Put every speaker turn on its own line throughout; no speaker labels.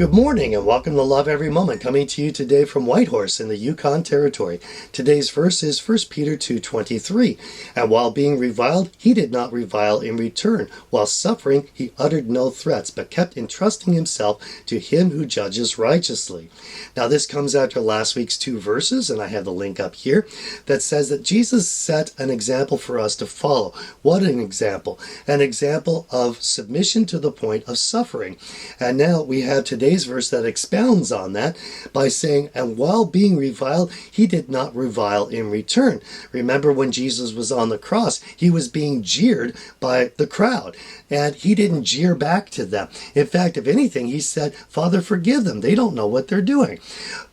Good morning and welcome to Love Every Moment, coming to you today from Whitehorse in the Yukon Territory. Today's verse is 1 Peter 2:23. And while being reviled, he did not revile in return. While suffering, he uttered no threats, but kept entrusting himself to him who judges righteously. Now this comes after last week's two verses, and I have the link up here, that says that Jesus set an example for us to follow. What an example? An example of submission to the point of suffering. And now we have today's verse that expounds on that by saying, and while being reviled, he did not revile in return. Remember when Jesus was on the cross, he was being jeered by the crowd, and he didn't jeer back to them. In fact, if anything, he said, Father, forgive them. They don't know what they're doing.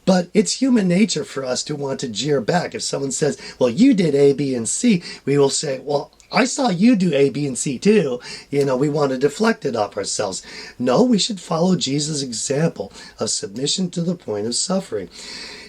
But it's human nature for us to want to jeer back. If someone says, well, you did A, B, and C, we will say, well, I saw you do A, B, and C too. We want to deflect it off ourselves. No, we should follow Jesus' example of submission to the point of suffering.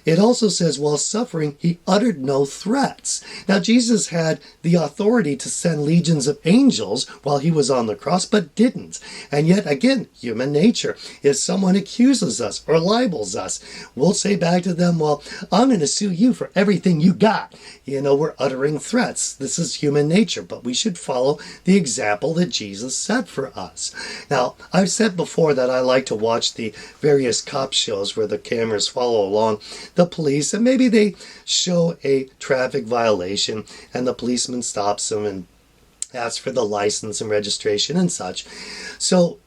It also says, while suffering, he uttered no threats. Now, Jesus had the authority to send legions of angels while he was on the cross, but didn't. And yet, again, human nature. If someone accuses us or libels us, we'll say back to them, well, I'm going to sue you for everything you got. We're uttering threats. This is human nature, but we should follow the example that Jesus set for us. Now, I've said before that I like to watch the various cop shows where the cameras follow along the police, and maybe they show a traffic violation and the policeman stops them and asks for the license and registration and such. So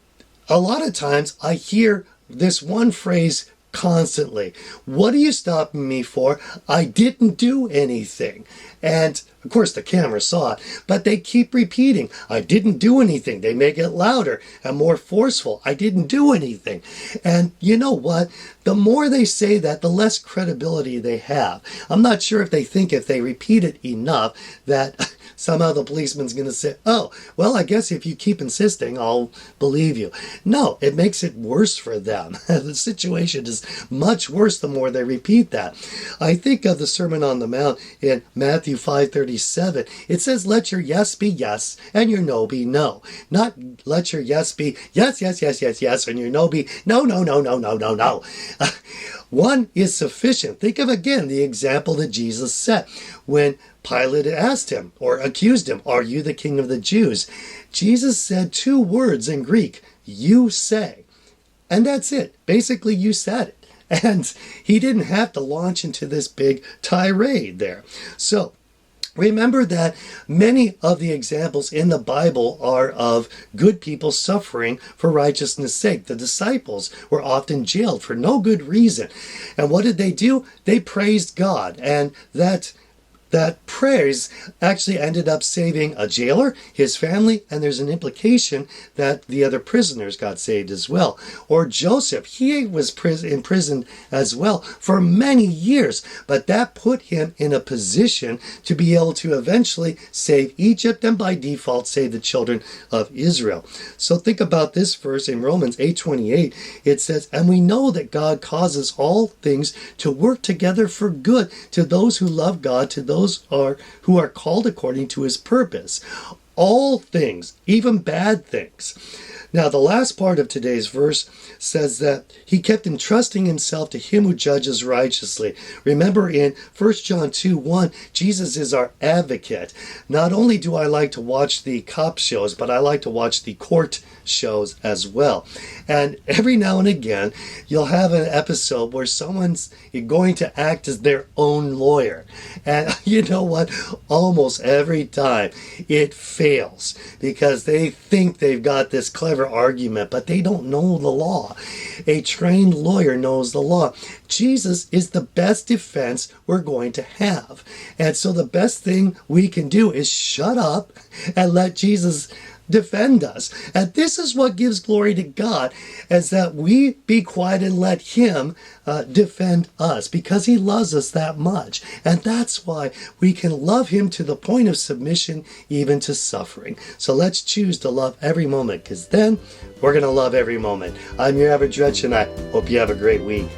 a lot of times I hear this one phrase constantly: what are you stopping me for? I didn't do anything. And of course the camera saw it, but they keep repeating, I didn't do anything. They make it louder and more forceful. I didn't do anything. And you know what? The more they say that, the less credibility they have. I'm not sure if they think if they repeat it enough that somehow the policeman's going to say, oh, well, I guess if you keep insisting, I'll believe you. No, it makes it worse for them. The situation is much worse the more they repeat that. I think of the Sermon on the Mount in Matthew 5:37. It says, let your yes be yes and your no be no. Not let your yes be yes, yes, yes, yes, yes, and your no be no, no, no, no, no, no, no. One is sufficient. Think of again the example that Jesus set when Pilate asked him or accused him, are you the king of the Jews? Jesus said two words in Greek, you say. And that's it. Basically, you said it. And he didn't have to launch into this big tirade there. So remember that many of the examples in the Bible are of good people suffering for righteousness' sake. The disciples were often jailed for no good reason. And what did they do? They praised God. And that praise actually ended up saving a jailer, his family, and there's an implication that the other prisoners got saved as well. Or Joseph, he was imprisoned as well for many years, but that put him in a position to be able to eventually save Egypt and by default save the children of Israel. So think about this verse in Romans 8:28. It says, and we know that God causes all things to work together for good to those who love God, to those who are called according to his purpose. All things, even bad things. Now, the last part of today's verse says that he kept entrusting himself to him who judges righteously. Remember in 1 John 2:1, Jesus is our advocate. Not only do I like to watch the cop shows, but I like to watch the court shows as well. And every now and again, you'll have an episode where someone's going to act as their own lawyer. And you know what? Almost every time it fails because they think they've got this clever argument, but they don't know the law. A trained lawyer knows the law. Jesus is the best defense we're going to have. And so the best thing we can do is shut up and let Jesus defend us. And this is what gives glory to God, is that we be quiet and let him defend us, because he loves us that much. And that's why we can love him to the point of submission, even to suffering. So let's choose to love every moment, because then we're going to love every moment. I'm your average wretch, and I hope you have a great week.